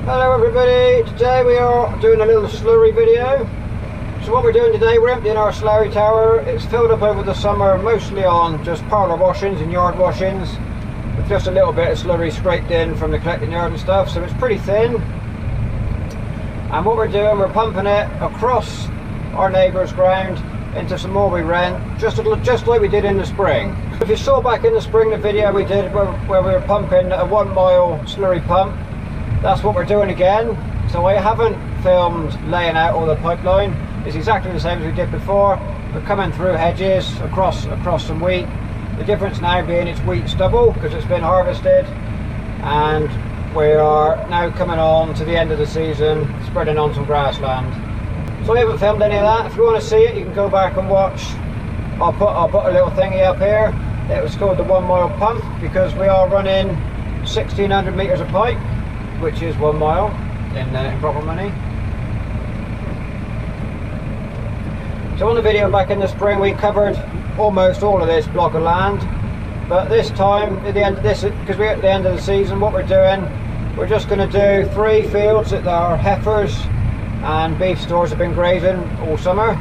Hello everybody, today we are doing a little slurry video. So what we're doing today, we're emptying our slurry tower. It's filled up over the summer, mostly on just parlour washings and yard washings, with just a little bit of slurry scraped in from the collecting yard and stuff, so it's pretty thin. And what we're doing, we're pumping it across our neighbour's ground into some more we rent, just like we did in the spring. If you saw back in the spring the video we did where we were pumping a 1 mile slurry pump, that's what we're doing again. So I haven't filmed laying out all the pipeline. It's exactly the same as we did before. We're coming through hedges across some wheat. The difference now being it's wheat stubble because it's been harvested, and we are now coming on to the end of the season, spreading on some grassland. So I haven't filmed any of that. If you want to see it, you can go back and watch. I'll put a little thingy up here. It was called the 1 mile pump because we are running 1600 meters of pipe, which is 1 mile in proper money. So on the video back in the spring we covered almost all of this block of land, but this time at the end of this, because we're at the end of the season, what we're doing, we're just going to do 3 fields that our heifers and beef stores have been grazing all summer.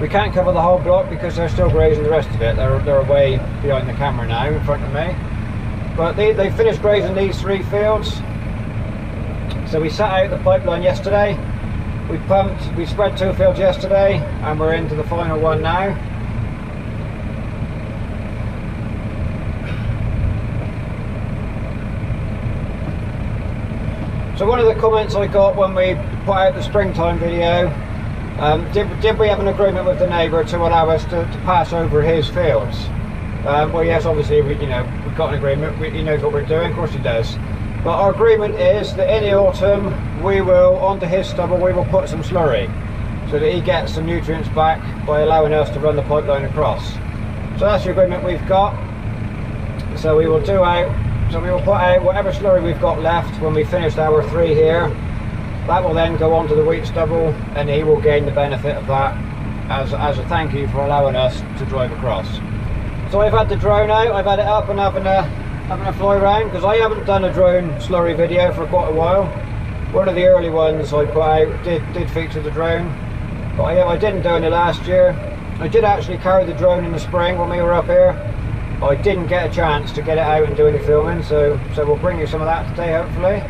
We can't cover the whole block because they're still grazing the rest of it. They're away behind the camera now in front of me. But they finished grazing these 3 fields. So we sat out the pipeline yesterday. We spread 2 fields yesterday and we're into the final one now. So one of the comments I got when we put out the springtime video, did we have an agreement with the neighbour to allow us to pass over his fields? Well, yes, obviously we've got an agreement. He knows what we're doing, of course he does. But our agreement is that in the autumn we will, onto his stubble, we will put some slurry so that he gets some nutrients back by allowing us to run the pipeline across. So that's the agreement we've got. So we will put out whatever slurry we've got left when we finished our 3 here. That will then go onto the wheat stubble and he will gain the benefit of that as a thank you for allowing us to drive across. So I've had the drone out, I've had it up and having a fly around because I haven't done a drone slurry video for quite a while. One of the early ones I put out did feature the drone, but I didn't do any last year. I did actually carry the drone in the spring when we were up here. I didn't get a chance to get it out and do any filming, so we'll bring you some of that today hopefully.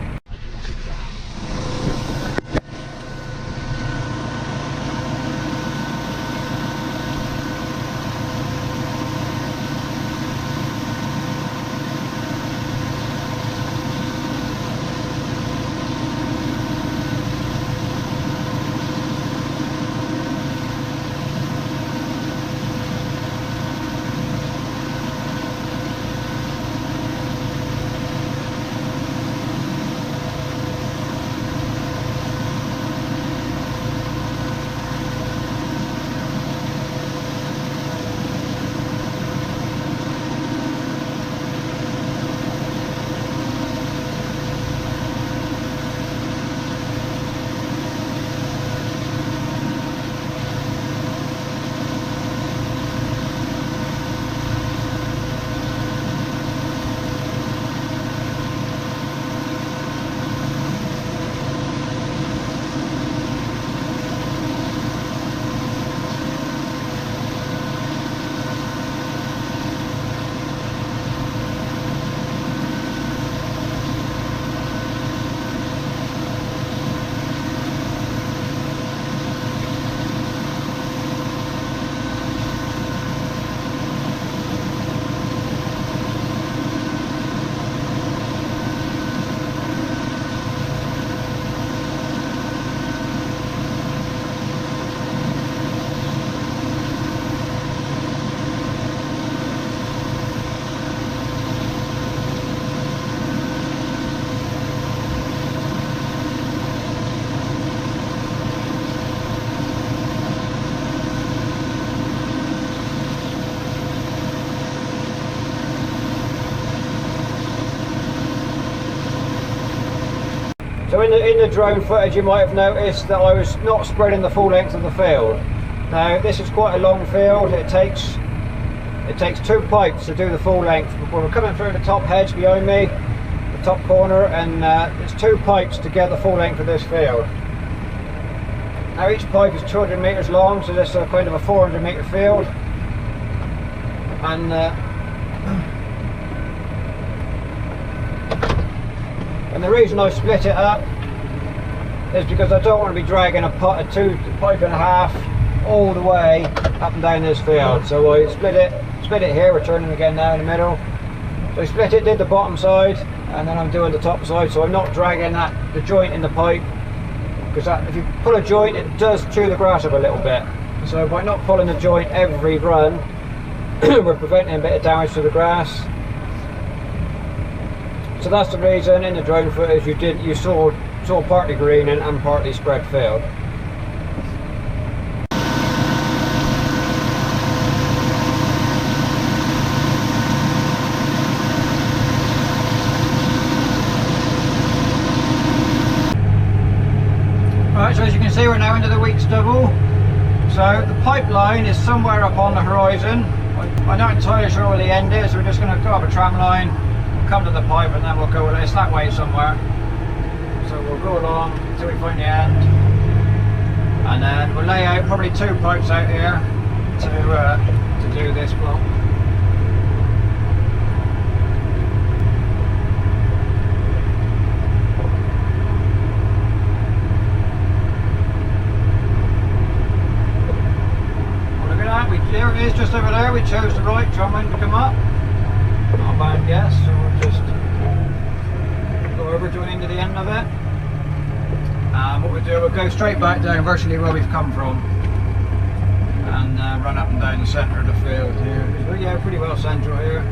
So in the drone footage you might have noticed that I was not spreading the full length of the field. Now this is quite a long field. It takes 2 pipes to do the full length. When we're coming through the top hedge behind me, the top corner, and there's 2 pipes to get the full length of this field. Now each pipe is 200 metres long, so this is kind of a 400 metre field. And the reason I split it up is because I don't want to be dragging a pipe and a half all the way up and down this field. So I split it here. We're turning again now in the middle. So I split it, did the bottom side, and then I'm doing the top side. So I'm not dragging the joint in the pipe, because if you pull a joint, it does chew the grass up a little bit. So by not pulling the joint every run, we're preventing a bit of damage to the grass. So that's the reason in the drone footage you saw partly green and partly spread field. Right, so as you can see, we're now into the wheat stubble. So the pipeline is somewhere up on the horizon. I'm not entirely sure where the end is, so we're just going to go up a tram line, come to the pipe, and then we'll go, it's that way somewhere. So we'll go along until we find the end, and then we'll lay out probably 2 pipes out here to do this block. Well, look at that, there it is just over there. We chose the right tram line to come up. Not a bad guess, so we'll just go over to into the end of it. What we'll do, we'll go straight back down virtually where we've come from, and run up and down the centre of the field here. Well, yeah, pretty well central here.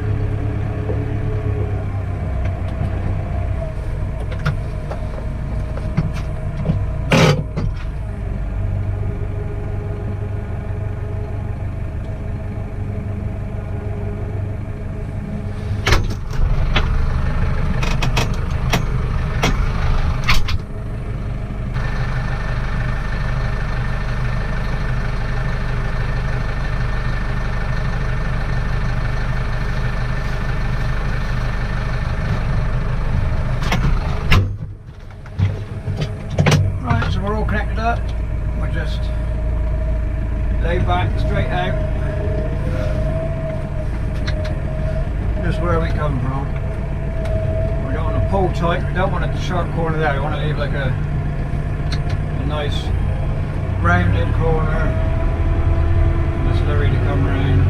We're all connected up. We'll just lay back straight out, just where we come from. We don't want to pull tight, we don't want a sharp corner there, we want to leave like a nice rounded corner for the slurry to come round.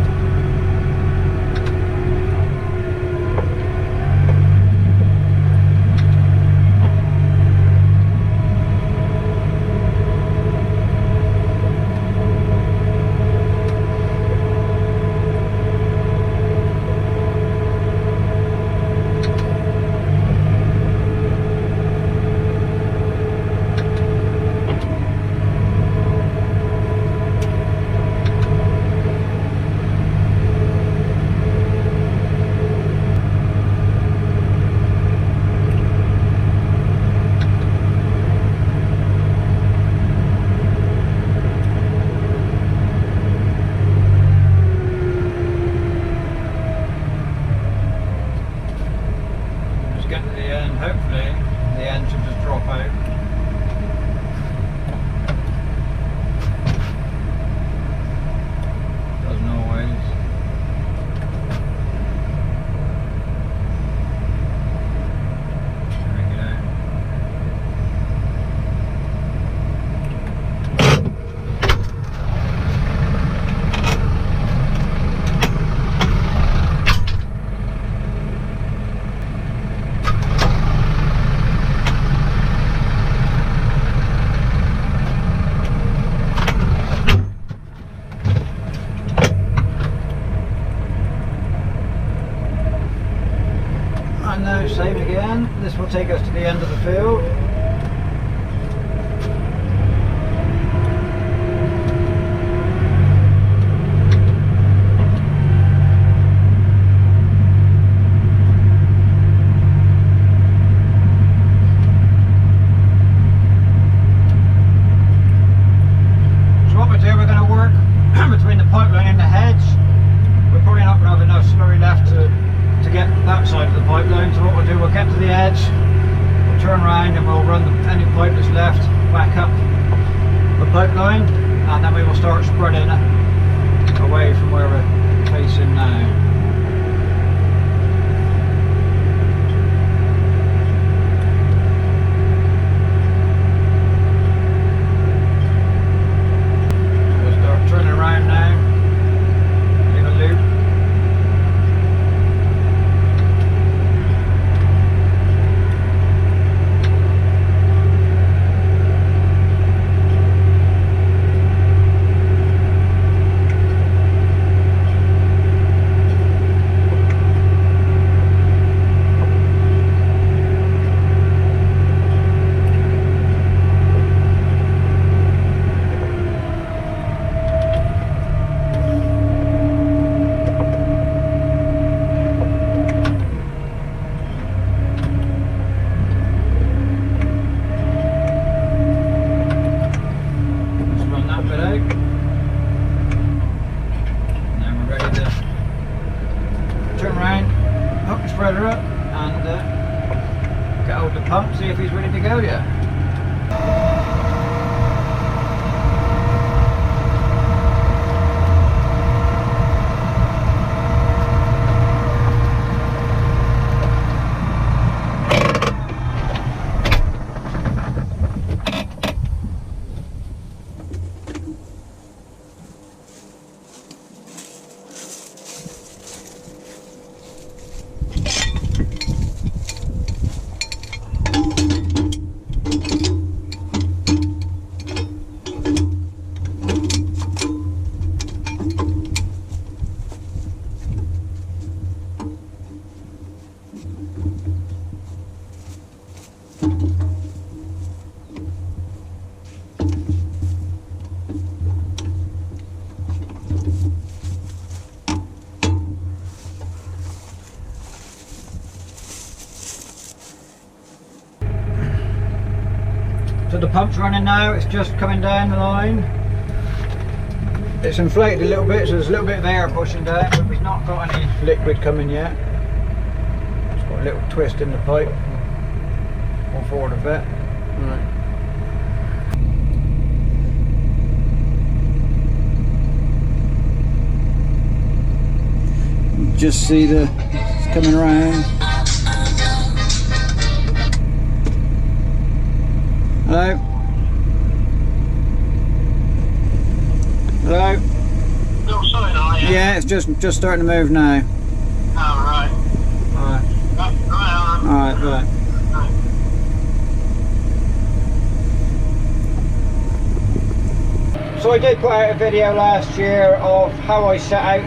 Hopefully the end should just drop out. Doesn't always. There we go. And now same again, this will take us to the end of the field. So what we do, we're going to work between the pipeline and the hedge. We're probably not going to have enough slurry left to get that side of the pipeline, so what we'll do, we'll get to the edge, turn around and we'll run any pipe that's left back up the pipeline, and then we will start spreading it away from where we're facing now. Spreader up and get hold of the pump, see if he's ready to go yet. So the pump's running now, it's just coming down the line. It's inflated a little bit, so there's a little bit of air pushing down, but we've not got any liquid coming yet. It's got a little twist in the pipe. Pull forward a bit. Right. Just see it's coming around. Hello? Hello? Still sitting, are you? Yeah, it's just starting to move now. Oh, right. Alright. Alright, right. So I did put out a video last year of how I set out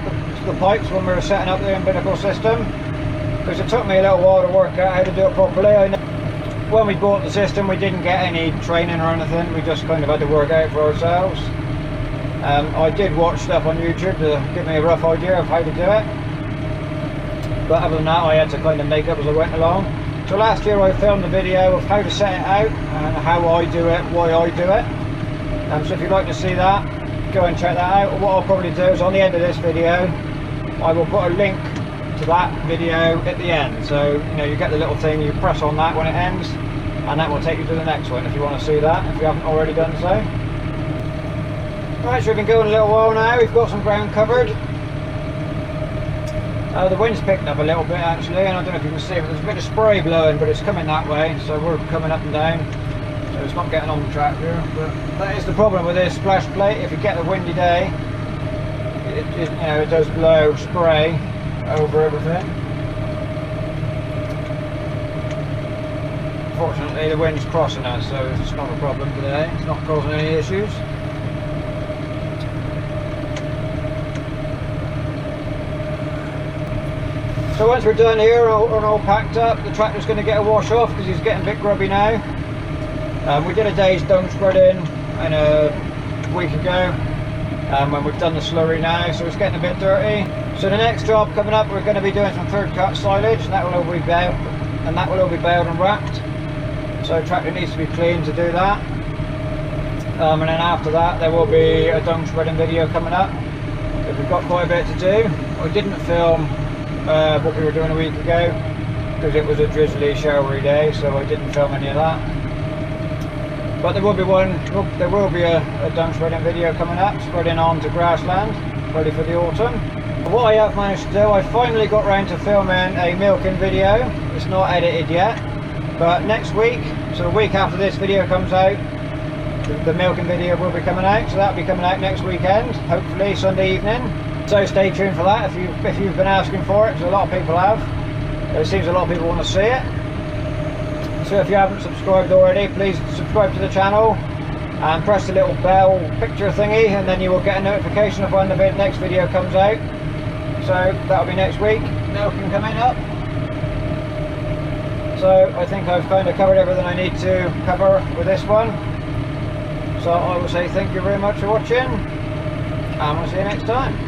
the pipes when we were setting up the umbilical system, because it took me a little while to work out how to do it properly. When we bought the system, we didn't get any training or anything, we just kind of had to work out for ourselves. I did watch stuff on YouTube to give me a rough idea of how to do it, but other than that I had to kind of make up as I went along. So last year I filmed a video of how to set it out and how I do it, why I do it. So if you'd like to see that, go and check that out. What I'll probably do is on the end of this video I will put a link to that video at the end, so you know, you get the little thing, you press on that when it ends, and that will take you to the next one if you want to see that, if you haven't already done so. Right, so we've been going a little while now, we've got some ground covered. The wind's picking up a little bit actually, and I don't know if you can see it, but there's a bit of spray blowing, but it's coming that way, so we're coming up and down, so it's not getting on the tractor. But that is the problem with this splash plate. If you get a windy day, it does blow spray over everything. Fortunately the wind's crossing us, so it's not a problem today, it's not causing any issues. So once we're done here and all packed up, the tractor's going to get a wash off because he's getting a bit grubby now. We did a day's dung spreading a week ago when we've done the slurry now, so it's getting a bit dirty. So the next job coming up, we're going to be doing some third cut silage, and that will all be baled, and wrapped. So the tractor needs to be clean to do that. And then after that there will be a dung spreading video coming up. We've got quite a bit to do. I didn't film what we were doing a week ago because it was a drizzly, showery day, so I didn't film any of that. But there will be a dung spreading video coming up, spreading onto grassland, ready for the autumn. What I have managed to do, I finally got round to filming a milking video. It's not edited yet, but next week, so a week after this video comes out, the milking video will be coming out, so that'll be coming out next weekend, hopefully Sunday evening. So stay tuned for that if you've been asking for it, so a lot of people have. It seems a lot of people want to see it. So if you haven't subscribed already, please subscribe to the channel and press the little bell picture thingy, and then you will get a notification of when the next video comes out. So that'll be next week, milking coming up. So I think I've kind of covered everything I need to cover with this one. So I will say thank you very much for watching, and we'll see you next time.